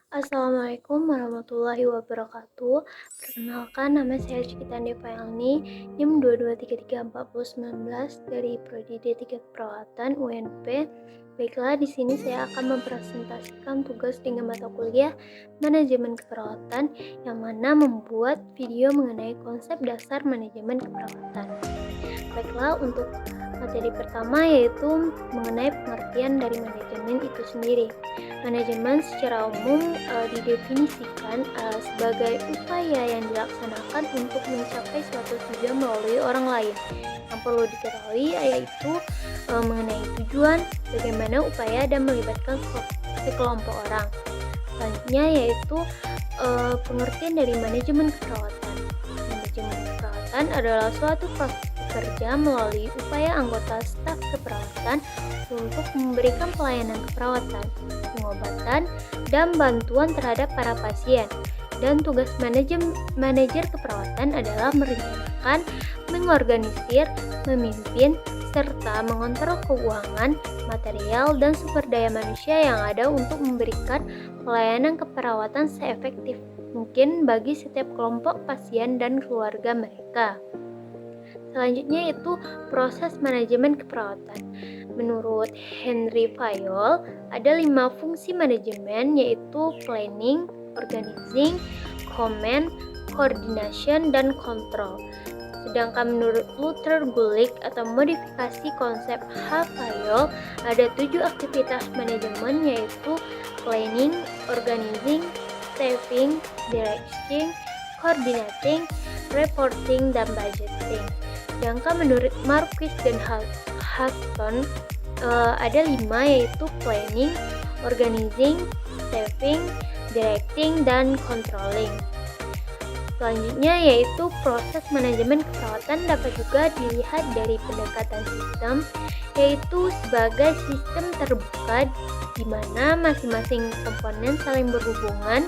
Assalamualaikum warahmatullahi wabarakatuh. Perkenalkan, nama saya Cikita Devaelni, NIM 22334019 dari Prodi D3 Keperawatan UNP. Baiklah, di sini saya akan mempresentasikan tugas dengan mata kuliah Manajemen Keperawatan yang mana membuat video mengenai konsep dasar manajemen keperawatan. Baiklah, untuk materi pertama yaitu mengenai pengertian dari manajemen itu sendiri. Manajemen secara umum didefinisikan sebagai upaya yang dilaksanakan untuk mencapai suatu tujuan melalui orang lain. Yang perlu diketahui yaitu mengenai tujuan, bagaimana upaya dan melibatkan sekelompok orang. Selanjutnya yaitu pengertian dari manajemen keperawatan. Manajemen keperawatan adalah suatu proses bekerja melalui upaya anggota staf keperawatan untuk memberikan pelayanan keperawatan, pengobatan, dan bantuan terhadap para pasien. Dan tugas manajer keperawatan adalah merencanakan, mengorganisir, memimpin, serta mengontrol keuangan, material, dan sumber daya manusia yang ada untuk memberikan pelayanan keperawatan seefektif mungkin bagi setiap kelompok pasien dan keluarga mereka. Selanjutnya itu proses manajemen keperawatan. Menurut Henry Fayol, ada 5 fungsi manajemen yaitu planning, organizing, command, coordination, dan control. Sedangkan menurut Luther Gulick atau modifikasi konsep Fayol, ada 7 aktivitas manajemen yaitu planning, organizing, staffing, directing, coordinating, reporting, dan budgeting. Sedangkan menurut Marquis dan Hutton ada 5 yaitu planning, organizing, staffing, directing, dan controlling. Selanjutnya yaitu proses manajemen keperawatan dapat juga dilihat dari pendekatan sistem, yaitu sebagai sistem terbuka di mana masing-masing komponen saling berhubungan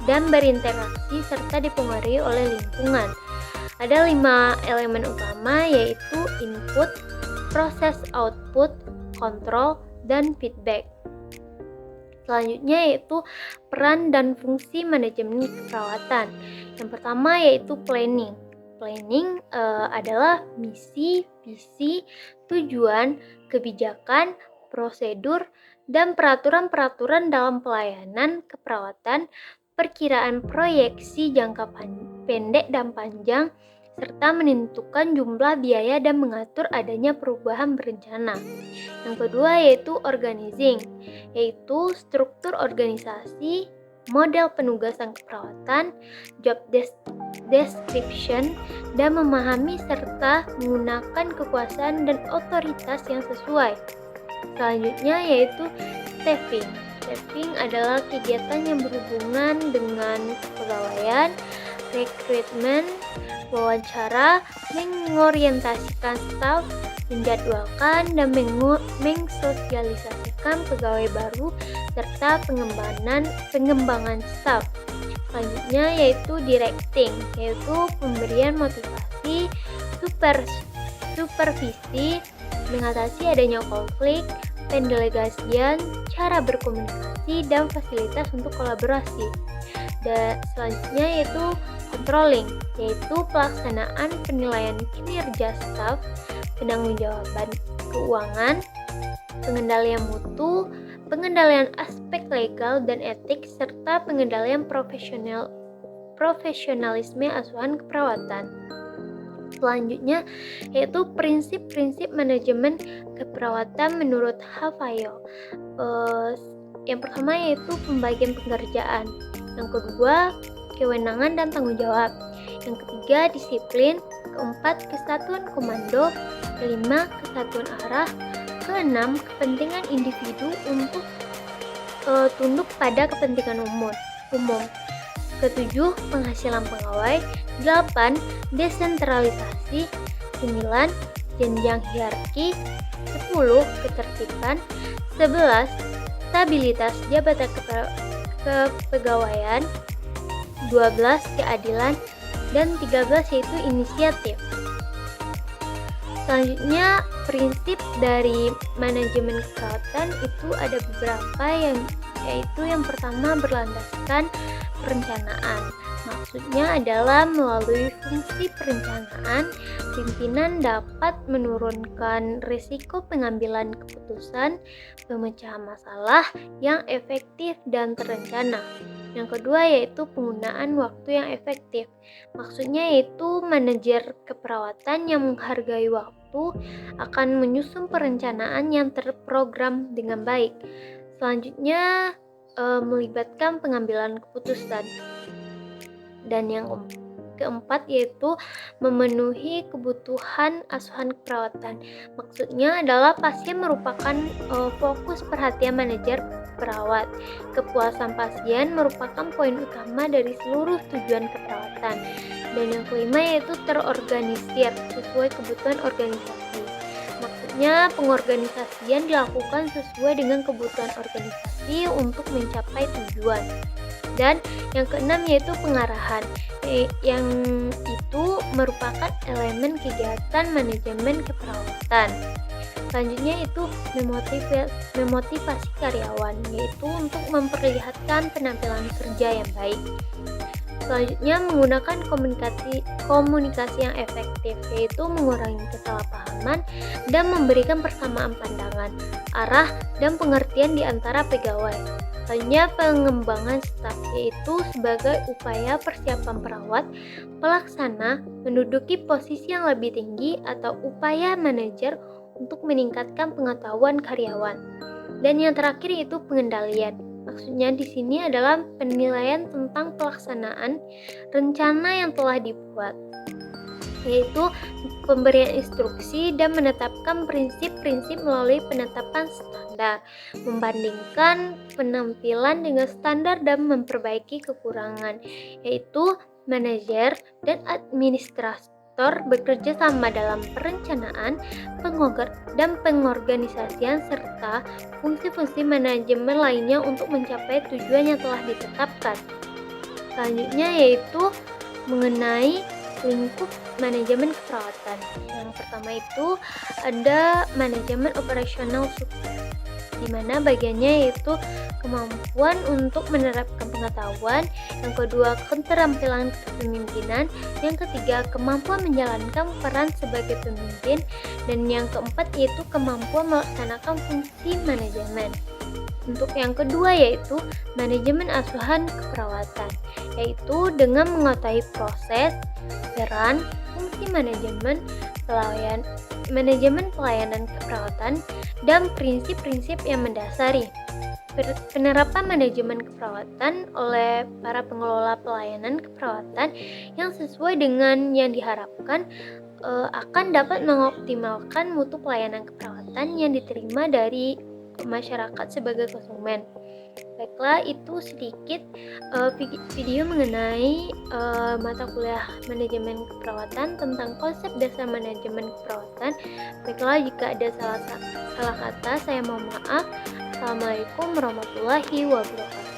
dan berinteraksi serta dipengaruhi oleh lingkungan. Ada 5 elemen utama yaitu input, proses output, kontrol, dan feedback. Selanjutnya yaitu peran dan fungsi manajemen keperawatan. Yang pertama yaitu planning. Planning adalah misi, visi, tujuan, kebijakan, prosedur, dan peraturan-peraturan dalam pelayanan keperawatan, perkiraan proyeksi jangka pendek dan panjang, serta menentukan jumlah biaya dan mengatur adanya perubahan berencana. Yang kedua yaitu organizing, yaitu struktur organisasi, model penugasan keperawatan, job description, dan memahami serta menggunakan kekuasaan dan otoritas yang sesuai. Selanjutnya yaitu staffing. Staffing adalah kegiatan yang berhubungan dengan kepegawaian, rekrutmen, wawancara, mengorientasikan staf, menjadwalkan dan mengsosialisasikan pegawai baru serta pengembangan staf. Selanjutnya yaitu directing, yaitu pemberian motivasi, supervisi, mengatasi adanya konflik, pendelegasian, cara berkomunikasi, dan fasilitas untuk kolaborasi. Dan selanjutnya yaitu controlling, yaitu pelaksanaan penilaian kinerja staf, penangguhjawaban keuangan, pengendalian mutu, pengendalian aspek legal dan etik, serta pengendalian profesionalisme asuhan keperawatan. Selanjutnya yaitu prinsip-prinsip manajemen keperawatan menurut Fayol. Yang pertama yaitu pembagian pekerjaan. Yang kedua, kewenangan dan tanggung jawab. Yang ketiga, disiplin. Keempat, kesatuan komando. Kelima, kesatuan arah. Keenam, kepentingan individu untuk tunduk pada kepentingan umum. Ketujuh, penghasilan pegawai. 8. Desentralisasi. 9. Jenjang hierarki. 10. Ketertiban. 11. Stabilitas jabatan kepegawaian. 12. Keadilan. Dan 13 yaitu inisiatif. Selanjutnya, prinsip dari manajemen keperawatan itu ada beberapa yaitu yang pertama berlandaskan perencanaan. Maksudnya adalah melalui fungsi perencanaan, pimpinan dapat menurunkan risiko pengambilan keputusan, pemecahan masalah yang efektif dan terencana. Yang kedua yaitu penggunaan waktu yang efektif. Maksudnya yaitu manajer keperawatan yang menghargai waktu akan menyusun perencanaan yang terprogram dengan baik. Selanjutnya melibatkan pengambilan keputusan. Dan yang keempat yaitu memenuhi kebutuhan asuhan keperawatan. Maksudnya adalah pasien merupakan fokus perhatian manajer perawat. Kepuasan pasien merupakan poin utama dari seluruh tujuan keperawatan. Dan yang kelima yaitu terorganisir sesuai kebutuhan organisasi. Maksudnya pengorganisasian dilakukan sesuai dengan kebutuhan organisasi untuk mencapai tujuan. Dan yang keenam yaitu pengarahan, yang itu merupakan elemen kegiatan manajemen keperawatan. Selanjutnya itu memotivasi karyawan, yaitu untuk memperlihatkan penampilan kerja yang baik. Selanjutnya menggunakan komunikasi yang efektif, yaitu mengurangi kesalahpahaman dan memberikan persamaan pandangan, arah, dan pengertian di antara pegawai. Selanjutnya pengembangan staf, yaitu sebagai upaya persiapan perawat pelaksana menduduki posisi yang lebih tinggi atau upaya manajer untuk meningkatkan pengetahuan karyawan. Dan yang terakhir yaitu pengendalian. Maksudnya di sini adalah penilaian tentang pelaksanaan rencana yang telah dibuat, yaitu pemberian instruksi dan menetapkan prinsip-prinsip melalui penetapan standar, membandingkan penampilan dengan standar dan memperbaiki kekurangan, yaitu manajer dan administrator bekerja sama dalam perencanaan, dan pengorganisasian serta fungsi-fungsi manajemen lainnya untuk mencapai tujuan yang telah ditetapkan. Selanjutnya yaitu mengenai lingkup manajemen keperawatan. Yang pertama itu ada manajemen operasional sukses, di mana bagiannya yaitu kemampuan untuk menerapkan pengetahuan, yang kedua keterampilan kepemimpinan, yang ketiga kemampuan menjalankan peran sebagai pemimpin, dan yang keempat yaitu kemampuan melaksanakan fungsi manajemen. Untuk yang kedua yaitu manajemen asuhan keperawatan, yaitu dengan mengetahui proses, peran, fungsi manajemen pelayanan keperawatan, dan prinsip-prinsip yang mendasari penerapan manajemen keperawatan oleh para pengelola pelayanan keperawatan yang sesuai dengan yang diharapkan akan dapat mengoptimalkan mutu pelayanan keperawatan yang diterima dari masyarakat sebagai konsumen. Baiklah, itu sedikit video mengenai mata kuliah manajemen keperawatan tentang konsep dasar manajemen keperawatan. Baiklah, jika ada salah kata saya mohon maaf. Assalamualaikum warahmatullahi wabarakatuh.